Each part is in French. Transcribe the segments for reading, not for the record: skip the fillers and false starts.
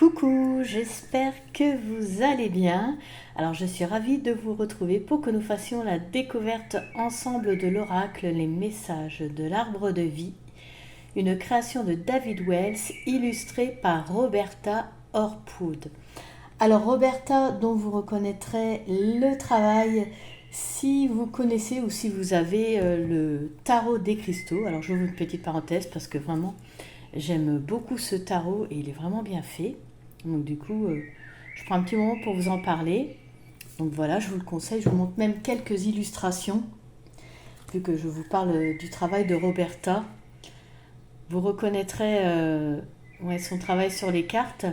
Coucou, j'espère que vous allez bien. Alors je suis ravie de vous retrouver pour que nous fassions la découverte ensemble de l'oracle Les messages de l'arbre de vie, une création de David Wells illustrée par Roberta Hopwood. Alors Roberta, dont vous reconnaîtrez le travail si vous connaissez ou si vous avez le tarot des cristaux. Alors j'ouvre une petite parenthèse parce que vraiment j'aime beaucoup ce tarot et il est vraiment bien fait. Donc du coup, je prends un petit moment pour vous en parler. Donc voilà, je vous le conseille. Je vous montre même quelques illustrations, vu que je vous parle du travail de Roberta. Vous reconnaîtrez son travail sur les cartes,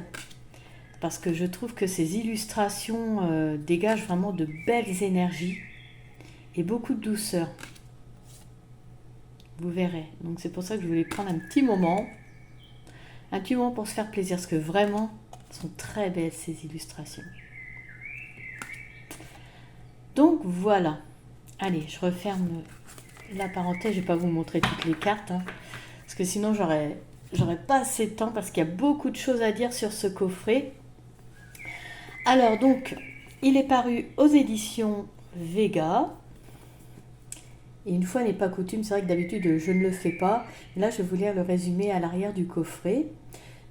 parce que je trouve que ces illustrations dégagent vraiment de belles énergies et beaucoup de douceur. Vous verrez. Donc c'est pour ça que je voulais prendre un petit moment pour se faire plaisir, parce que vraiment, elles sont très belles ces illustrations. Donc voilà. Allez, je referme la parenthèse. Je ne vais pas vous montrer toutes les cartes, parce que sinon j'aurais pas assez de temps, parce qu'il y a beaucoup de choses à dire sur ce coffret. Alors donc, il est paru aux éditions Vega. Et une fois n'est pas coutume, c'est vrai que d'habitude je ne le fais pas. Et là, je vais vous lire le résumé à l'arrière du coffret.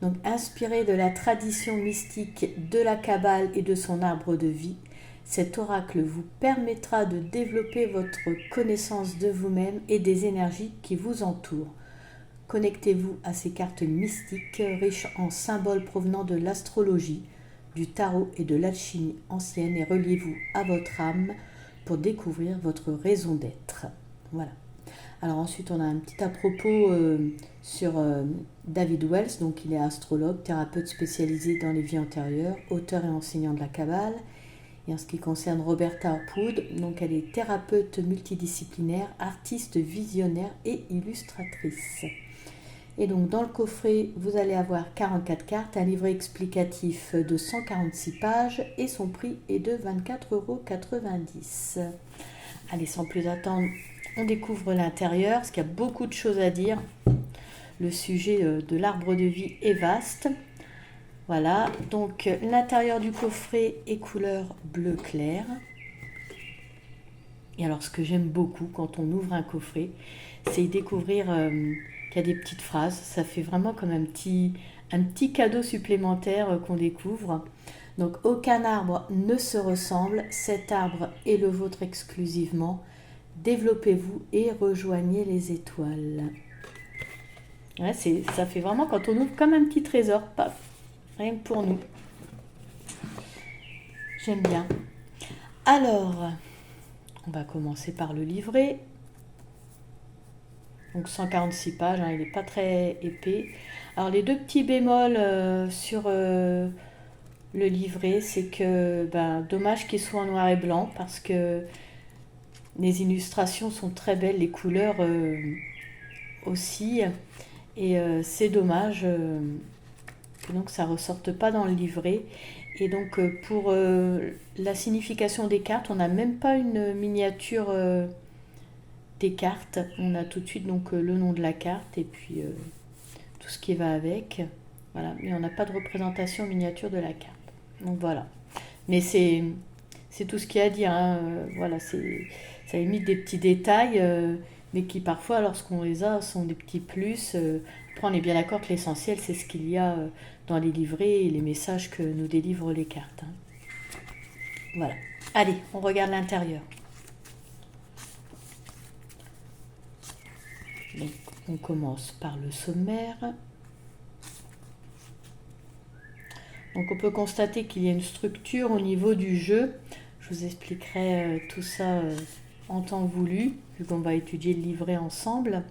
Donc, inspiré de la tradition mystique de la Kabbale et de son arbre de vie, cet oracle vous permettra de développer votre connaissance de vous-même et des énergies qui vous entourent. Connectez-vous à ces cartes mystiques riches en symboles provenant de l'astrologie, du tarot et de l'alchimie ancienne, et reliez-vous à votre âme pour découvrir votre raison d'être. Voilà. Alors ensuite, on a un petit à propos sur David Wells. Donc il est astrologue, thérapeute spécialisé dans les vies antérieures, auteur et enseignant de la Kabbale. Et en ce qui concerne Roberta Hopwood, donc elle est thérapeute multidisciplinaire, artiste visionnaire et illustratrice. Et donc dans le coffret, vous allez avoir 44 cartes, un livret explicatif de 146 pages et son prix est de 24,90 €. Allez, sans plus attendre, on découvre l'intérieur, parce qu'il y a beaucoup de choses à dire. Le sujet de l'arbre de vie est vaste. Voilà, donc l'intérieur du coffret est couleur bleu clair. Et alors ce que j'aime beaucoup quand on ouvre un coffret, c'est découvrir qu'il y a des petites phrases. Ça fait vraiment comme un petit cadeau supplémentaire qu'on découvre. Donc aucun arbre ne se ressemble, cet arbre est le vôtre exclusivement. Développez-vous et rejoignez les étoiles. Ouais, ça fait vraiment, quand on ouvre, comme un petit trésor, paf, rien que pour nous. J'aime bien. Alors, on va commencer par le livret. Donc 146 pages, il n'est pas très épais. Alors les deux petits bémols sur le livret, c'est que dommage qu'il soit en noir et blanc, parce que les illustrations sont très belles, les couleurs aussi. Et c'est dommage que donc ça ne ressorte pas dans le livret. Et donc pour la signification des cartes, on n'a même pas une miniature des cartes. On a tout de suite donc le nom de la carte et puis tout ce qui va avec. Voilà, mais on n'a pas de représentation miniature de la carte. Donc voilà. Mais c'est tout ce qu'il y a à dire. Voilà, ça imite des petits détails, mais qui parfois, lorsqu'on les a, sont des petits plus. Après, on est bien d'accord que l'essentiel, c'est ce qu'il y a dans les livrets et les messages que nous délivrent les cartes. Voilà. Allez, on regarde l'intérieur. Donc, on commence par le sommaire. Donc on peut constater qu'il y a une structure au niveau du jeu. Je vous expliquerai tout ça en temps voulu, vu qu'on va étudier le livret ensemble.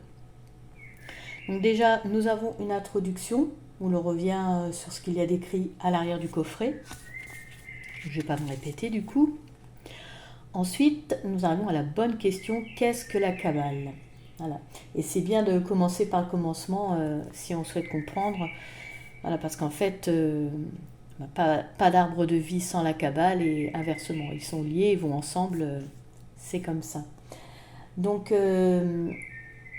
Donc déjà, nous avons une introduction. On le revient sur ce qu'il y a décrit à l'arrière du coffret. Je ne vais pas me répéter du coup. Ensuite, nous arrivons à la bonne question, qu'est-ce que la Kabbale ? Voilà. Et c'est bien de commencer par le commencement si on souhaite comprendre. Voilà, parce qu'en fait, pas d'arbre de vie sans la Kabbale et inversement. Ils sont liés, ils vont ensemble, c'est comme ça. Donc,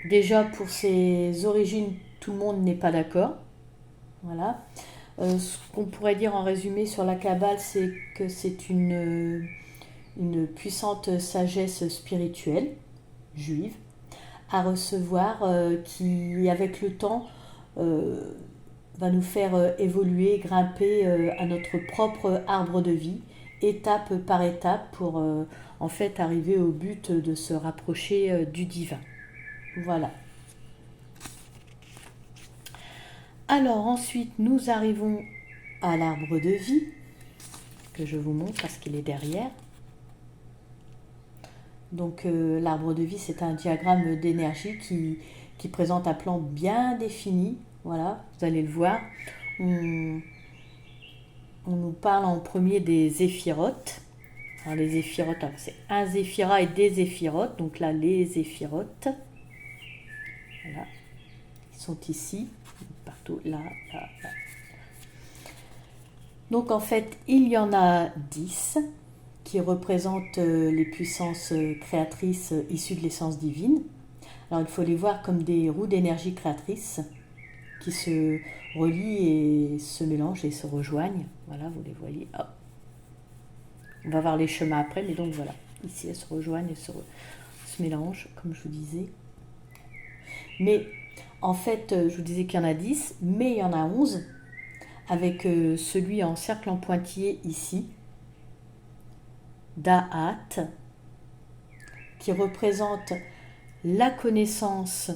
déjà, pour ses origines, tout le monde n'est pas d'accord. Voilà. Ce qu'on pourrait dire en résumé sur la Kabbale, c'est que c'est une puissante sagesse spirituelle juive à recevoir qui, avec le temps, euh, va nous faire évoluer, grimper à notre propre arbre de vie, étape par étape, pour en fait arriver au but de se rapprocher du divin. Voilà. Alors ensuite, nous arrivons à l'arbre de vie, que je vous montre parce qu'il est derrière. Donc l'arbre de vie, c'est un diagramme d'énergie qui présente un plan bien défini. Voilà, vous allez le voir. On, on nous parle en premier des zéphirotes. Alors les zéphirotes, c'est un zéphira et des zéphirotes. Donc là, les zéphirotes. Voilà, ils sont ici, partout, là, là, là. Donc en fait, il y en a 10 qui représentent les puissances créatrices issues de l'essence divine. Alors il faut les voir comme des roues d'énergie créatrice qui se relient et se mélangent et se rejoignent. Voilà, vous les voyez. Hop. On va voir les chemins après, mais donc voilà. Ici, elles se rejoignent et se mélangent, comme je vous disais. Mais en fait, je vous disais qu'il y en a 10, mais il y en a 11, avec celui en cercle en pointillé ici, Da'at, qui représente la connaissance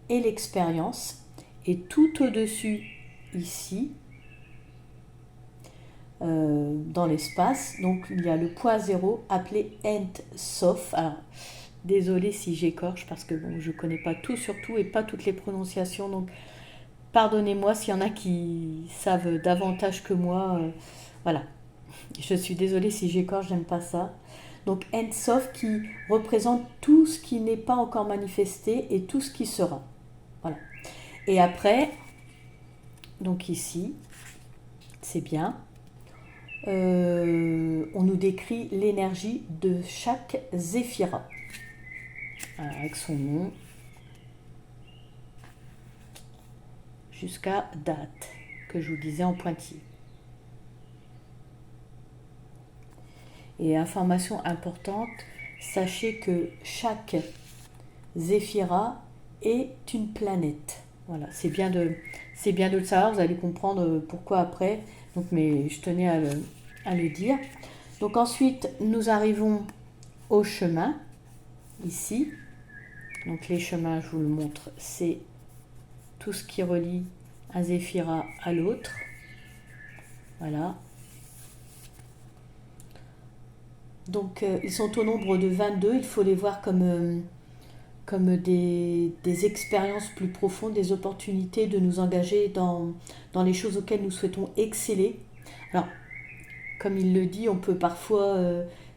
et l'expérience, et tout au-dessus, ici, dans l'espace, donc il y a le point zéro appelé Ent Sof. Alors, désolée si j'écorche parce que bon, je ne connais pas tout sur tout et pas toutes les prononciations, donc pardonnez-moi s'il y en a qui savent davantage que moi. Voilà, je suis désolée si j'écorche, j'aime pas ça. Donc Ent Sof qui représente tout ce qui n'est pas encore manifesté et tout ce qui sera. Voilà. Et après, donc ici, c'est bien. On nous décrit l'énergie de chaque zéphira avec son nom jusqu'à date que je vous disais en pointillé. Et information importante, sachez que chaque zéphira est une planète. Voilà, c'est bien de le savoir, vous allez comprendre pourquoi après. Donc, mais je tenais à le dire. Donc ensuite, nous arrivons au chemin, ici. Donc les chemins, je vous le montre, c'est tout ce qui relie un zéphira à l'autre. Voilà. Donc ils sont au nombre de 22, il faut les voir comme des expériences plus profondes, des opportunités de nous engager dans les choses auxquelles nous souhaitons exceller. Alors, comme il le dit, on peut parfois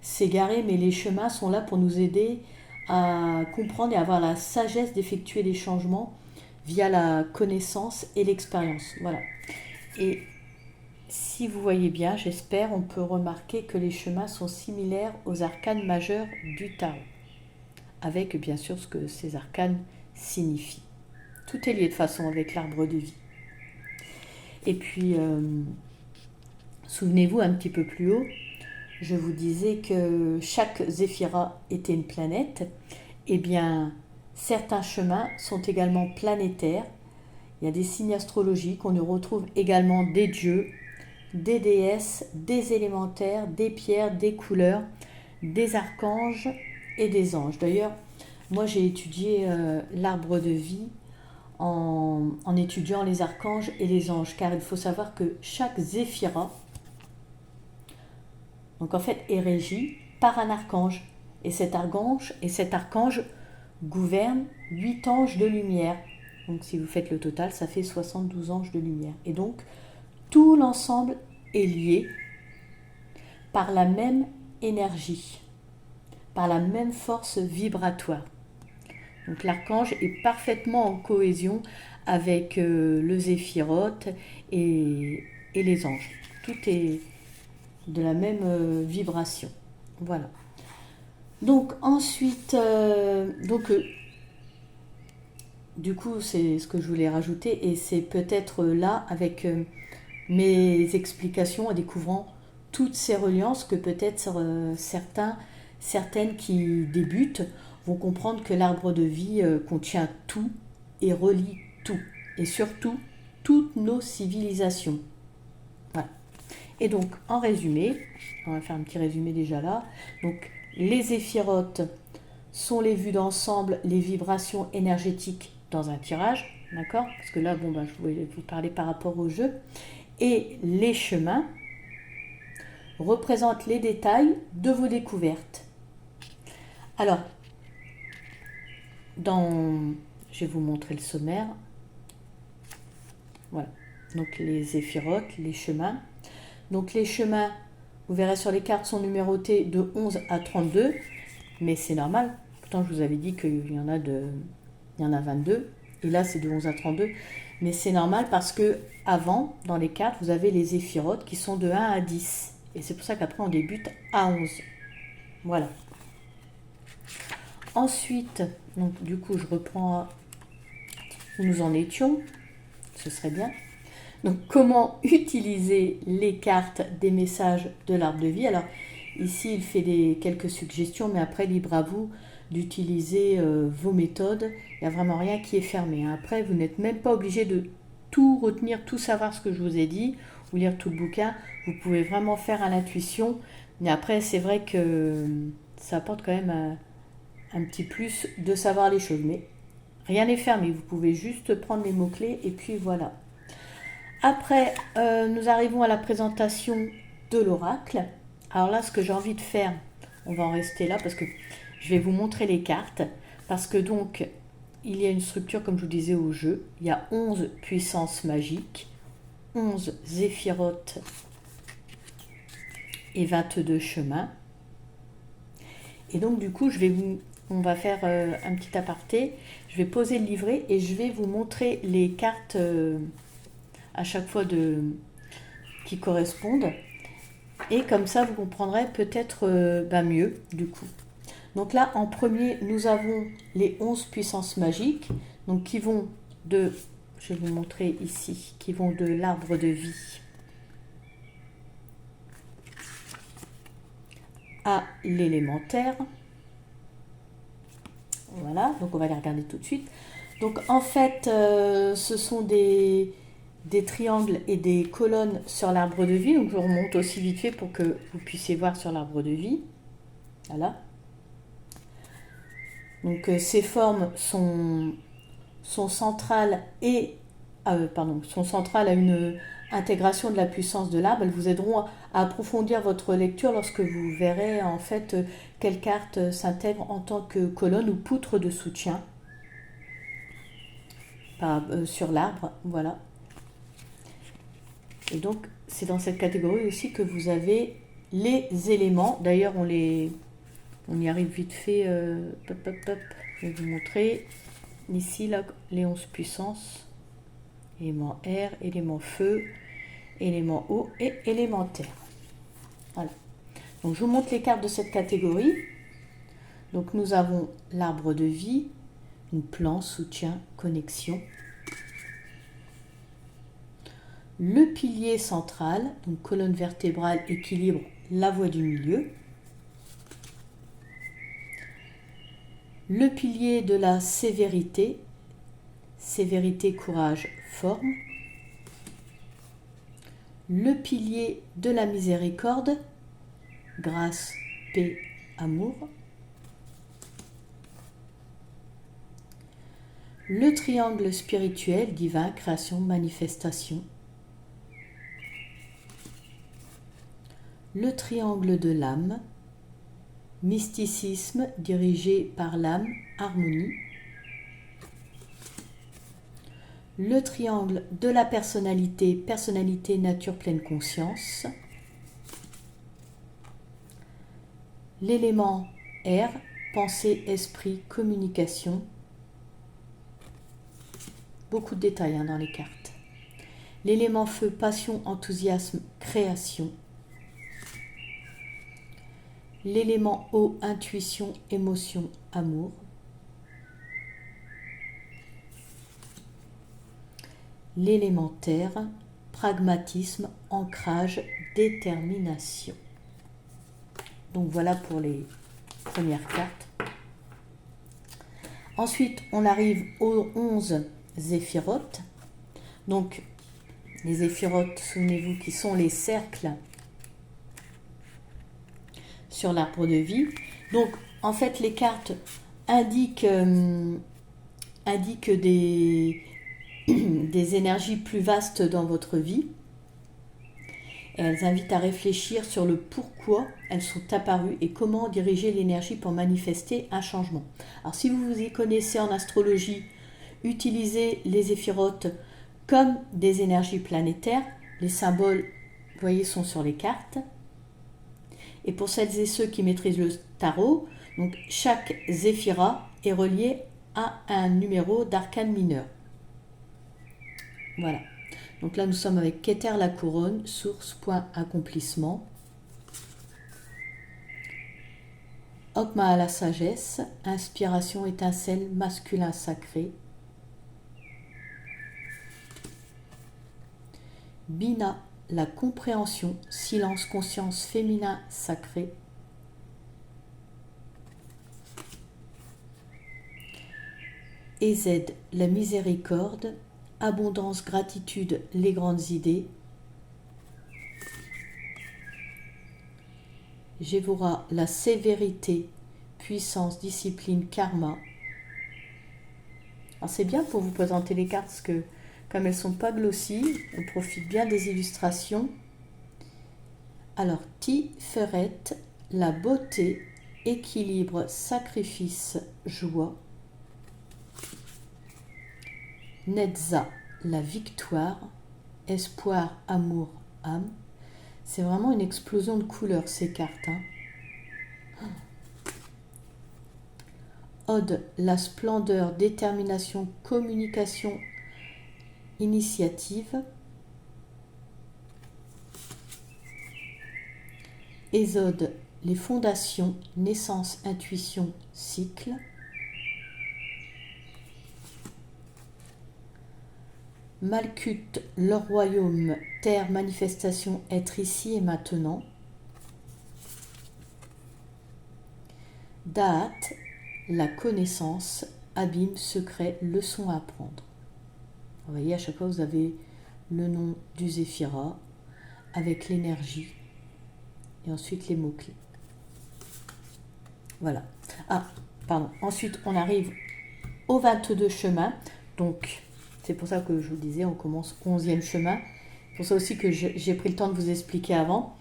s'égarer, mais les chemins sont là pour nous aider à comprendre et avoir la sagesse d'effectuer les changements via la connaissance et l'expérience. Voilà. Et si vous voyez bien, j'espère, on peut remarquer que les chemins sont similaires aux arcanes majeurs du Tao, avec bien sûr ce que ces arcanes signifient. Tout est lié de façon avec l'arbre de vie. Et puis, souvenez-vous un petit peu plus haut, je vous disais que chaque zéphira était une planète. Eh bien, certains chemins sont également planétaires. Il y a des signes astrologiques, on y retrouve également des dieux, des déesses, des élémentaires, des pierres, des couleurs, des archanges et des anges. D'ailleurs, moi j'ai étudié l'arbre de vie en étudiant les archanges et les anges, car il faut savoir que chaque zéphira, donc en fait, est régi par un archange. Et cet archange gouverne 8 anges de lumière. Donc si vous faites le total, ça fait 72 anges de lumière. Et donc, tout l'ensemble est lié par la même énergie, par la même force vibratoire. Donc l'archange est parfaitement en cohésion avec le zéphirote et les anges. Tout est de la même vibration. Voilà. Donc ensuite, du coup, c'est ce que je voulais rajouter, et c'est peut-être là, avec mes explications en découvrant toutes ces reliances que peut-être certaines qui débutent vont comprendre que l'arbre de vie contient tout et relie tout. Et surtout, toutes nos civilisations. Voilà. Et donc, en résumé, on va faire un petit résumé déjà là. Donc, les zéphirotes sont les vues d'ensemble, les vibrations énergétiques dans un tirage, d'accord? Parce que là, je voulais vous parler par rapport au jeu. Et les chemins représentent les détails de vos découvertes. Alors, je vais vous montrer le sommaire. Voilà. Donc les zéphirotes, les chemins. Donc les chemins, vous verrez sur les cartes, sont numérotés de 11 à 32, mais c'est normal. Pourtant, je vous avais dit qu'il y en a 22, et là c'est de 11 à 32. Mais c'est normal parce que avant, dans les cartes, vous avez les zéphirotes qui sont de 1 à 10. Et c'est pour ça qu'après on débute à 11. Voilà. Ensuite, donc du coup je reprends où nous en étions. Ce serait bien. Donc, comment utiliser les cartes des messages de l'arbre de vie? Alors, ici, il fait quelques suggestions, mais après, libre à vous d'utiliser vos méthodes. Il n'y a vraiment rien qui est fermé. Après, vous n'êtes même pas obligé de tout retenir, tout savoir ce que je vous ai dit, ou lire tout le bouquin. Vous pouvez vraiment faire à l'intuition. Mais après, c'est vrai que ça apporte quand même un petit plus de savoir les choses. Mais rien n'est fermé. Vous pouvez juste prendre les mots-clés et puis voilà. Après, nous arrivons à la présentation de l'oracle. Alors là, ce que j'ai envie de faire, on va en rester là parce que je vais vous montrer les cartes. Parce que donc, il y a une structure, comme je vous disais, au jeu. Il y a 11 puissances magiques, 11 zéphirotes et 22 chemins. Et donc, du coup, on va faire un petit aparté. Je vais poser le livret et je vais vous montrer les cartes à chaque fois qui correspondent. Et comme ça, vous comprendrez peut-être mieux, du coup. Donc là, en premier, nous avons les 11 puissances magiques, donc qui vont je vais vous montrer ici, qui vont de l'arbre de vie à l'élémentaire. Voilà, donc on va les regarder tout de suite. Donc en fait, ce sont des triangles et des colonnes sur l'arbre de vie. Donc je remonte aussi vite fait pour que vous puissiez voir sur l'arbre de vie. Voilà. Donc ces formes sont centrales sont centrales à une intégration de la puissance de l'arbre. Elles vous aideront à approfondir votre lecture lorsque vous verrez en fait quelle carte s'intègre en tant que colonne ou poutre de soutien sur l'arbre. Voilà. Et donc, c'est dans cette catégorie aussi que vous avez les éléments. D'ailleurs, on y arrive vite fait. Je vais vous montrer. Ici, là, les 11 puissances. Élément air, élément feu, élément eau et élément terre. Voilà. Donc, je vous montre les cartes de cette catégorie. Donc, nous avons l'arbre de vie, une plan, soutien, connexion. Le pilier central, donc colonne vertébrale, équilibre, la voie du milieu. Le pilier de la sévérité, courage, forme. Le pilier de la miséricorde, grâce, paix, amour. Le triangle spirituel, divin, création, manifestation. Le triangle de l'âme, mysticisme dirigé par l'âme, harmonie. Le triangle de la personnalité, nature, pleine conscience. L'élément air, pensée, esprit, communication. Beaucoup de détails dans les cartes. L'élément feu, passion, enthousiasme, création. L'élément eau, intuition, émotion, amour. L'élément terre, pragmatisme, ancrage, détermination. Donc voilà pour les premières cartes. Ensuite, on arrive aux 11 zéphirotes. Donc, les zéphirotes, souvenez-vous, qui sont les cercles sur l'arbre de vie. Donc, en fait, les cartes indiquent des énergies plus vastes dans votre vie. Et elles invitent à réfléchir sur le pourquoi elles sont apparues et comment diriger l'énergie pour manifester un changement. Alors, si vous vous y connaissez en astrologie, utilisez les zéphirotes comme des énergies planétaires. Les symboles, vous voyez, sont sur les cartes. Et pour celles et ceux qui maîtrisent le tarot, donc chaque zéphira est relié à un numéro d'arcane mineur. Voilà. Donc là, nous sommes avec Keter la couronne, source, point, accomplissement. Okma la sagesse, inspiration, étincelle, masculin sacré. Bina, la compréhension, silence, conscience, féminin sacré. Ez, la miséricorde, abondance, gratitude, les grandes idées. Jévora, la sévérité, puissance, discipline, karma. Alors c'est bien pour vous présenter les cartes parce que comme elles ne sont pas glossy, on profite bien des illustrations. Alors, Tiferet, la beauté, équilibre, sacrifice, joie. Netza, la victoire, espoir, amour, âme. C'est vraiment une explosion de couleurs ces cartes. Ode, la splendeur, détermination, communication, initiative. Ésode, les fondations, naissance, intuition, cycle. Malkuth, le royaume, terre, manifestation, être ici et maintenant. Da'at, la connaissance, abîme, secret, leçon à apprendre. Vous voyez, à chaque fois, vous avez le nom du Zéphira avec l'énergie et ensuite les mots-clés. Voilà. Ah, pardon. Ensuite, on arrive au 22 chemin. Donc, c'est pour ça que je vous disais, on commence 11e chemin. C'est pour ça aussi que j'ai pris le temps de vous expliquer avant.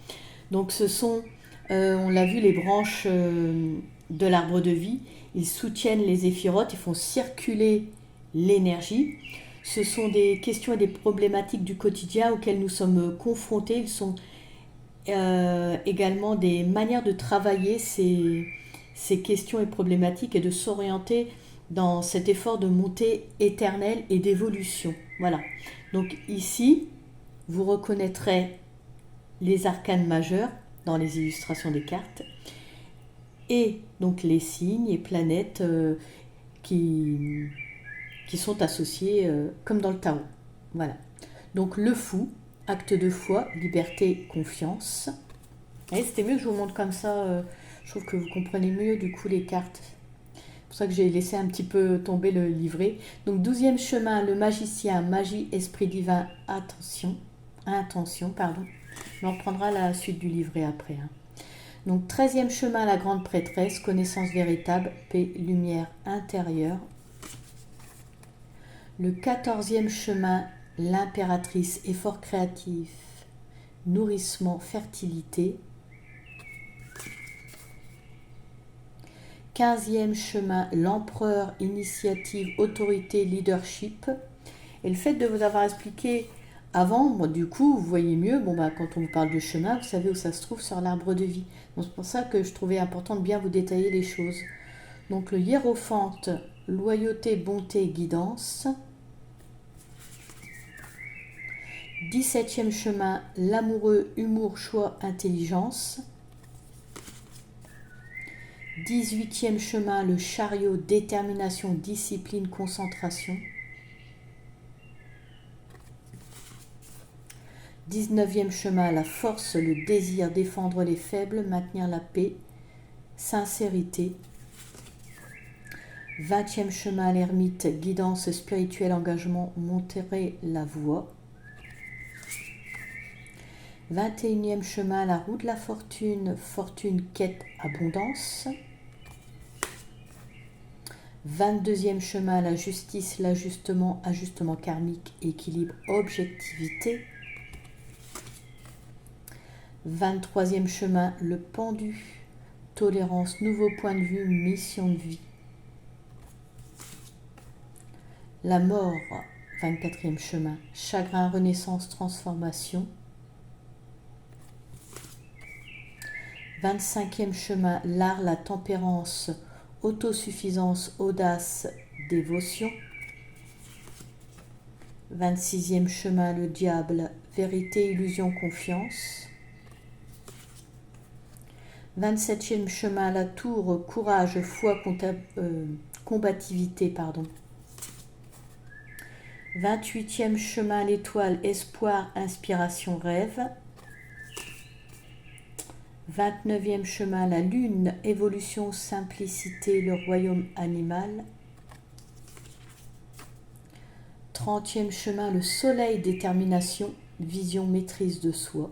Donc, ce sont, on l'a vu, les branches de l'arbre de vie. Ils soutiennent les zéphirotes, ils font circuler l'énergie. Ce sont des questions et des problématiques du quotidien auxquelles nous sommes confrontés. Ils sont également des manières de travailler ces questions et problématiques et de s'orienter dans cet effort de montée éternelle et d'évolution. Voilà. Donc ici, vous reconnaîtrez les arcanes majeurs dans les illustrations des cartes et donc les signes et planètes qui sont associés comme dans le tarot. Voilà. Donc le fou, acte de foi, liberté, confiance. Et c'était mieux que je vous montre comme ça. Je trouve que vous comprenez mieux du coup les cartes. C'est pour ça que j'ai laissé un petit peu tomber le livret. Donc 12e chemin, le magicien, magie, esprit divin, intention, pardon. Mais on reprendra la suite du livret après. Donc 13e chemin, la grande prêtresse, connaissance véritable, paix, lumière intérieure. Le 14e chemin, l'impératrice, effort créatif, nourrissement, fertilité. 15e chemin, l'empereur, initiative, autorité, leadership. Et le fait de vous avoir expliqué avant, bon, du coup, vous voyez mieux, quand on vous parle de chemin, vous savez où ça se trouve sur l'arbre de vie. Donc, c'est pour ça que je trouvais important de bien vous détailler les choses. Donc le hiérophante, loyauté, bonté, guidance. 17e chemin, l'amoureux, humour, choix, intelligence. 18e chemin, le chariot, détermination, discipline, concentration. 19e chemin, la force, le désir, défendre les faibles, maintenir la paix, sincérité. 20e chemin, l'ermite, guidance spirituelle, engagement, montrer la voie. 21e chemin, la roue de la fortune, fortune, quête, abondance. 22e chemin, la justice, l'ajustement, ajustement karmique, équilibre, objectivité. 23e chemin, le pendu, tolérance, nouveau point de vue, mission de vie. La mort, 24e chemin, chagrin, renaissance, transformation. 25e chemin, l'art, la tempérance, autosuffisance, audace, dévotion. 26e chemin, le diable, vérité, illusion, confiance. 27e chemin, la tour, courage, foi, combativité, pardon. 28e chemin, l'étoile, espoir, inspiration, rêve. 29e chemin, la lune, évolution, simplicité, le royaume animal. 30e chemin, le soleil, détermination, vision, maîtrise de soi.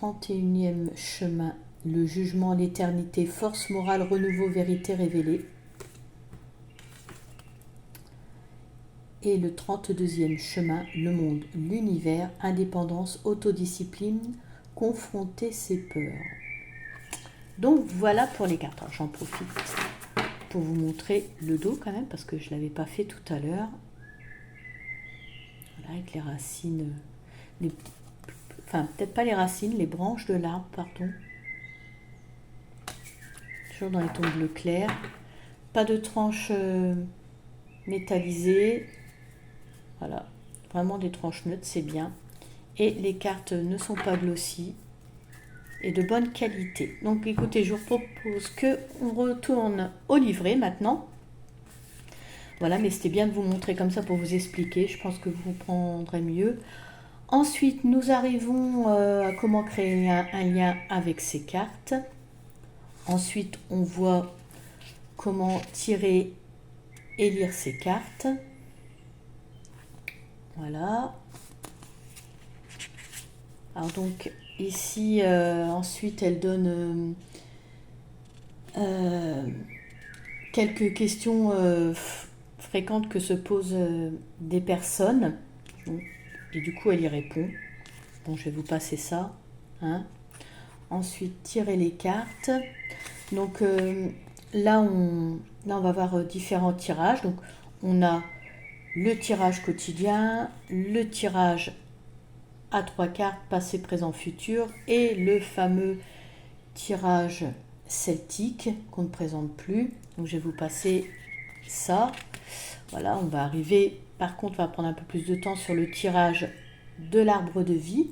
31e chemin, le jugement, l'éternité, force morale, renouveau, vérité révélée. Et le 32e chemin, le monde, l'univers, indépendance, autodiscipline, confronter ses peurs. Donc voilà pour les cartes. J'en profite pour vous montrer le dos quand même, parce que je ne l'avais pas fait tout à l'heure. Voilà, avec les racines, enfin peut-être pas les racines, les branches de l'arbre, pardon. Toujours dans les tons bleu clair. Pas de tranches métallisées. Voilà, vraiment des tranches neutres, c'est bien. Et les cartes ne sont pas glossy et de bonne qualité. Donc écoutez, je vous propose qu'on retourne au livret maintenant. Voilà, mais c'était bien de vous montrer comme ça pour vous expliquer. Je pense que vous comprendrez mieux. Ensuite, nous arrivons à comment créer un lien avec ces cartes. Ensuite, on voit comment tirer et lire ces cartes. Voilà. Alors donc ici, ensuite, elle donne quelques questions fréquentes que se posent des personnes. Et du coup, elle y répond. Bon, je vais vous passer ça. Hein. Ensuite, tirer les cartes. Donc là, on va voir différents tirages. Donc, on a le tirage quotidien, le tirage à 3 cartes, passé, présent, futur, et le fameux tirage celtique qu'on ne présente plus. Donc je vais vous passer ça. Voilà, on va arriver, par contre, on va prendre un peu plus de temps sur le tirage de l'arbre de vie.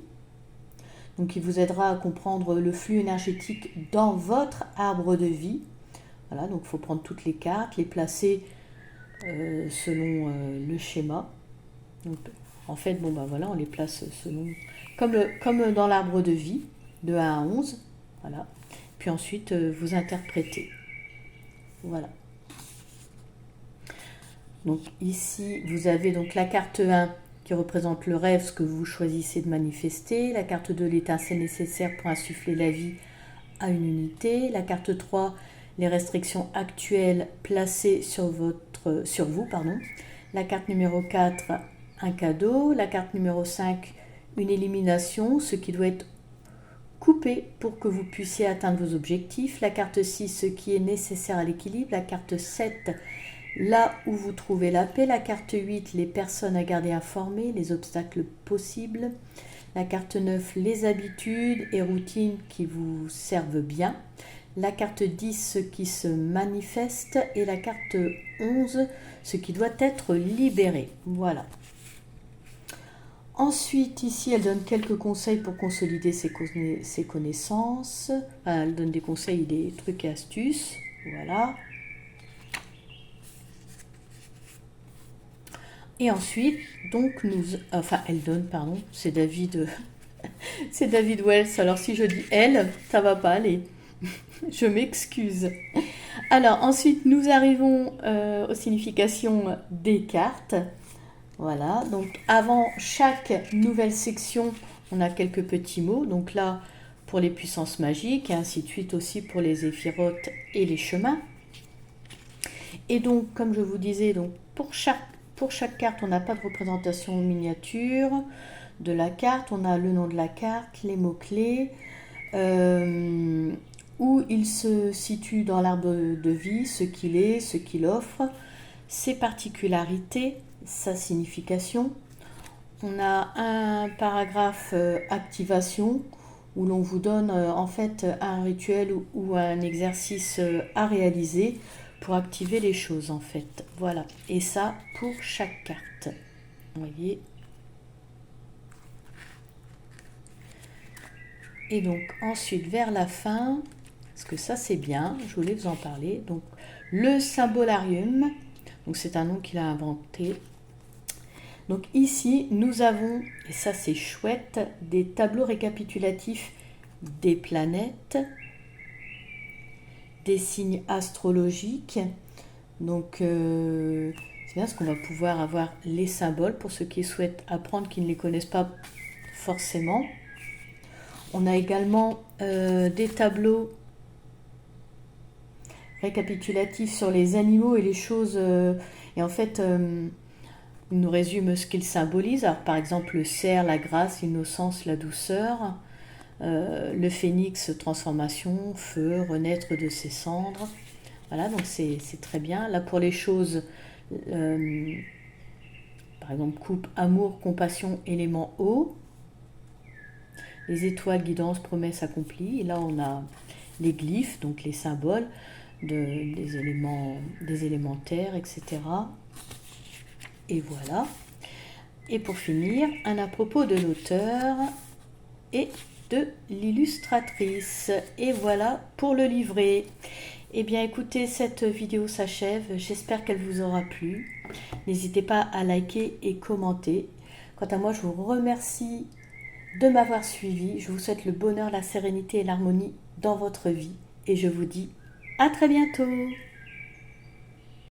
Donc il vous aidera à comprendre le flux énergétique dans votre arbre de vie. Voilà, donc il faut prendre toutes les cartes, les placer selon le schéma. Donc, en fait, bon ben voilà, on les place selon comme dans l'arbre de vie, de 1 à 11. Voilà. Puis ensuite, vous interprétez. Voilà. Donc ici, vous avez donc la carte 1 qui représente le rêve, ce que vous choisissez de manifester. La carte 2, l'étincelle nécessaire pour insuffler la vie à une unité. La carte 3, les restrictions actuelles placées sur vous. La carte numéro 4, un cadeau. La carte numéro 5, une élimination, ce qui doit être coupé pour que vous puissiez atteindre vos objectifs. La carte 6, ce qui est nécessaire à l'équilibre. La carte 7, là où vous trouvez la paix. La carte 8, les personnes à garder informées, les obstacles possibles. La carte 9, les habitudes et routines qui vous servent bien. La carte 10, ce qui se manifeste. Et la carte 11, ce qui doit être libéré. Voilà. Ensuite, ici, elle donne quelques conseils pour consolider ses connaissances. Enfin, elle donne des conseils, des trucs et astuces. Voilà. Et ensuite, donc, enfin, elle donne, pardon, c'est David, c'est David Wells. Alors, si je dis elle, ça va pas aller. Je m'excuse. Alors, ensuite, nous arrivons aux significations des cartes. Voilà, donc avant chaque nouvelle section, on a quelques petits mots. Donc là, pour les puissances magiques, et ainsi de suite aussi pour les éphirotes et les chemins. Et donc, comme je vous disais, donc pour chaque carte, on n'a pas de représentation miniature de la carte. On a le nom de la carte, les mots-clés, où il se situe dans l'arbre de vie, ce qu'il est, ce qu'il offre, ses particularités, sa signification. On a un paragraphe activation où l'on vous donne en fait un rituel ou un exercice à réaliser pour activer les choses en fait. Voilà. Et ça pour chaque carte. Vous voyez. Et donc ensuite vers la fin, parce que ça c'est bien, je voulais vous en parler. Donc le symbolarium, donc c'est un nom qu'il a inventé. Donc ici nous avons, et ça c'est chouette, des tableaux récapitulatifs des planètes, des signes astrologiques. Donc c'est bien parce qu'on va pouvoir avoir les symboles pour ceux qui souhaitent apprendre, qui ne les connaissent pas forcément. On a également des tableaux récapitulatifs sur les animaux et les choses. Et en fait, il nous résume ce qu'ils symbolisent. Alors, par exemple, le cerf, la grâce, l'innocence, la douceur. Le phénix, transformation, feu, renaître de ses cendres. Voilà, donc c'est très bien. Là, pour les choses, par exemple, coupe, amour, compassion, élément eau. Les étoiles, guidance, promesse accomplie. Et là, on a les glyphes, donc les symboles des élémentaires, etc. Et voilà. Et pour finir, un à propos de l'auteur et de l'illustratrice. Et voilà pour le livret. Eh bien écoutez, cette vidéo s'achève. J'espère qu'elle vous aura plu. N'hésitez pas à liker et commenter. Quant à moi, je vous remercie de m'avoir suivi. Je vous souhaite le bonheur, la sérénité et l'harmonie dans votre vie. Et je vous dis à très bientôt.